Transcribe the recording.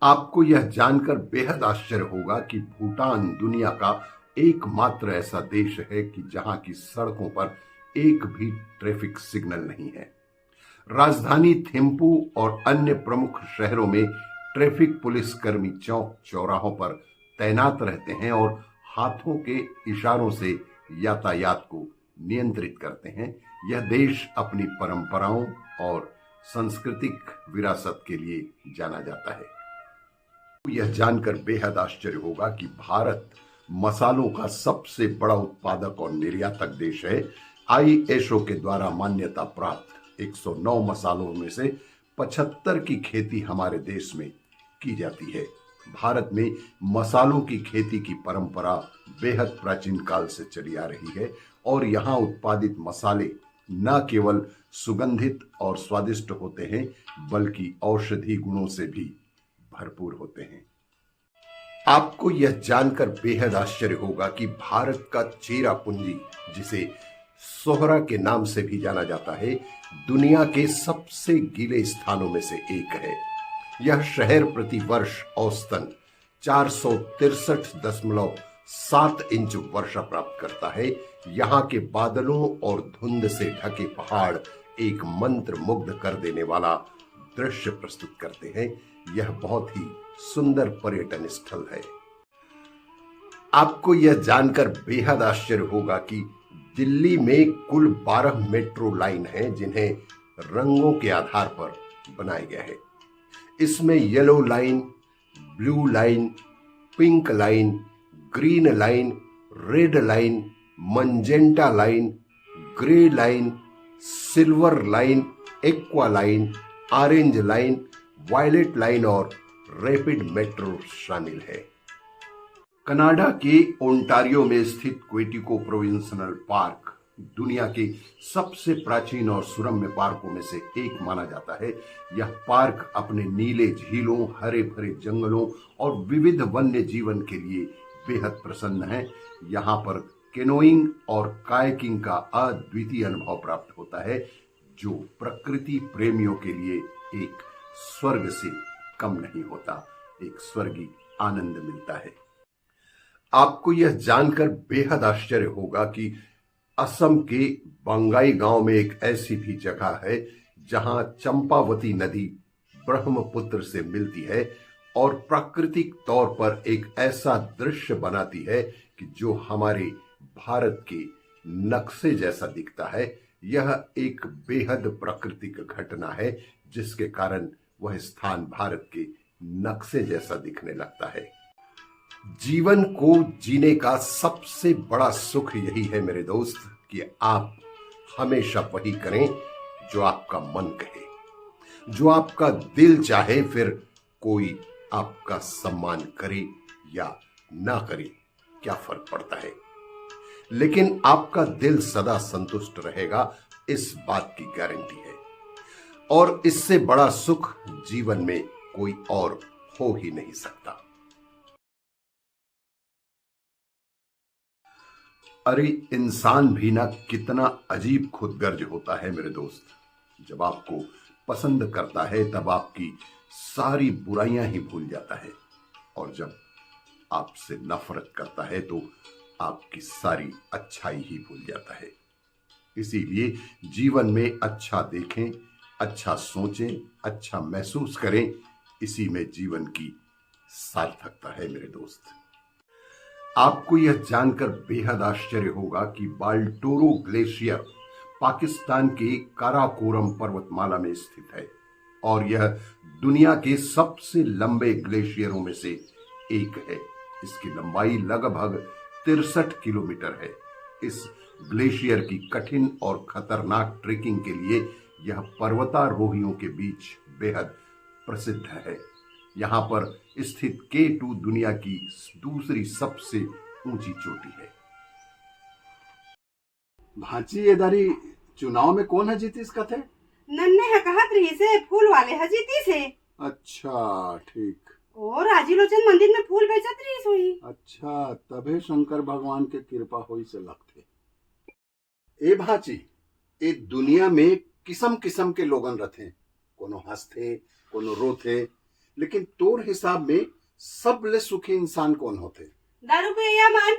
आपको यह जानकर बेहद आश्चर्य होगा कि भूटान दुनिया का एकमात्र ऐसा देश है कि जहां की सड़कों पर एक भी ट्रैफिक सिग्नल नहीं है। राजधानी थिम्पू और अन्य प्रमुख शहरों में ट्रैफिक पुलिस कर्मी चौक चौराहों पर तैनात रहते हैं और हाथों के इशारों से यातायात को नियंत्रित करते हैं। यह देश अपनी परंपराओं और सांस्कृतिक विरासत के लिए जाना जाता है। यह जानकर बेहद आश्चर्य होगा कि भारत मसालों का सबसे बड़ा उत्पादक और निर्यातक देश है। आईएसओ के द्वारा मान्यता प्राप्त 109 मसालों में से 75 की खेती हमारे देश में की जाती है। भारत में मसालों की खेती की परंपरा बेहद प्राचीन काल से चली आ रही है और यहाँ उत्पादित मसाले न केवल सुगंधित और स्वादिष्ट होते हैं बल्कि औषधि गुणों से भी भरपूर होते हैं। आपको यह जानकर बेहद आश्चर्य होगा कि भारत का चेरापूंजी, जिसे सोहरा के नाम से भी जाना जाता है, दुनिया के सबसे गीले स्थानों में से एक है। यह शहर प्रति वर्ष औसतन 463.7 इंच वर्षा प्राप्त करता है। यहाँ के बादलों और धुंध से ढके पहाड़ एक मंत्र मुग्ध कर देने वाला दृश्य प्रस्तुत करते हैं। यह बहुत ही सुंदर पर्यटन स्थल है। आपको यह जानकर बेहद आश्चर्य होगा कि दिल्ली में कुल 12 मेट्रो लाइन हैं जिन्हें रंगों के आधार पर बनाया गया है। इसमें yellow line, blue line, pink line, green line, red line, magenta line, grey line, silver line, aqua line, orange line, violet line और रैपिड मेट्रो शामिल है। कनाडा के ओंटारियो में स्थित क्वेटिको प्रोविंशनल पार्क दुनिया के सबसे प्राचीन और सुरम्य पार्कों में से एक माना जाता है। यह पार्क अपने नीले झीलों, हरे भरे जंगलों और विविध वन्य जीवन के लिए बेहद प्रसन्न है। यहाँ पर कैनोइंग और कायाकिंग का अद्वितीय अनुभव प्राप्त होता है, जो प्रकृति प्रेमियों के लिए एक स्वर्ग से कम नहीं होता। एक स्वर्गीय आनंद मिलता है। आपको यह जानकर बेहद आश्चर्य होगा कि असम के बंगाई गांव में एक ऐसी भी जगह है जहां चंपावती नदी ब्रह्मपुत्र से मिलती है और प्राकृतिक तौर पर एक ऐसा दृश्य बनाती है कि जो हमारे भारत के नक्शे जैसा दिखता है। यह एक बेहद प्राकृतिक घटना है जिसके कारण वह स्थान भारत के नक्शे जैसा दिखने लगता है। जीवन को जीने का सबसे बड़ा सुख यही है मेरे दोस्त कि आप हमेशा वही करें जो आपका मन कहे, जो आपका दिल चाहे। फिर कोई आपका सम्मान करे या ना करे, क्या फर्क पड़ता है, लेकिन आपका दिल सदा संतुष्ट रहेगा, इस बात की गारंटी है। और इससे बड़ा सुख जीवन में कोई और हो ही नहीं सकता। अरे इंसान भी ना कितना अजीब खुदगर्ज होता है मेरे दोस्त। जब आपको पसंद करता है तब आपकी सारी बुराइयां ही भूल जाता है, और जब आपसे नफरत करता है तो आपकी सारी अच्छाई ही भूल जाता है। इसीलिए जीवन में अच्छा देखें, अच्छा सोचें, अच्छा महसूस करें। इसी में जीवन की सार्थकता है मेरे दोस्त। आपको यह जानकर बेहद आश्चर्य होगा कि बाल्टोरो ग्लेशियर पाकिस्तान के काराकोरम पर्वतमाला में स्थित है और यह दुनिया के सबसे लंबे ग्लेशियरों में से एक है। इसकी लंबाई लगभग 63 किलोमीटर है। इस ग्लेशियर की कठिन और खतरनाक ट्रेकिंग के लिए यह पर्वतारोहियों के बीच बेहद प्रसिद्ध है। यहाँ पर स्थित K2 दुनिया की दूसरी सबसे ऊंची चोटी है। भांची ये दारी चुनाव में कौन है जीतीस का थे? नन्हे है कहत रही से फूल वाले है जीती से। अच्छा ठीक। और राजीलोचन मंदिर में फूल बेचत रही सोई। अच्छा तबे शंकर भगवान के कृपा होई से लगते। ए भांची, ए दुनिया में किस्म किस्म के लोगन रथे, कोनो हंसथे, कोनो रोथे, लेकिन तोर हिसाब में सबले सुखी इंसान कौन होते? दारू पे या मान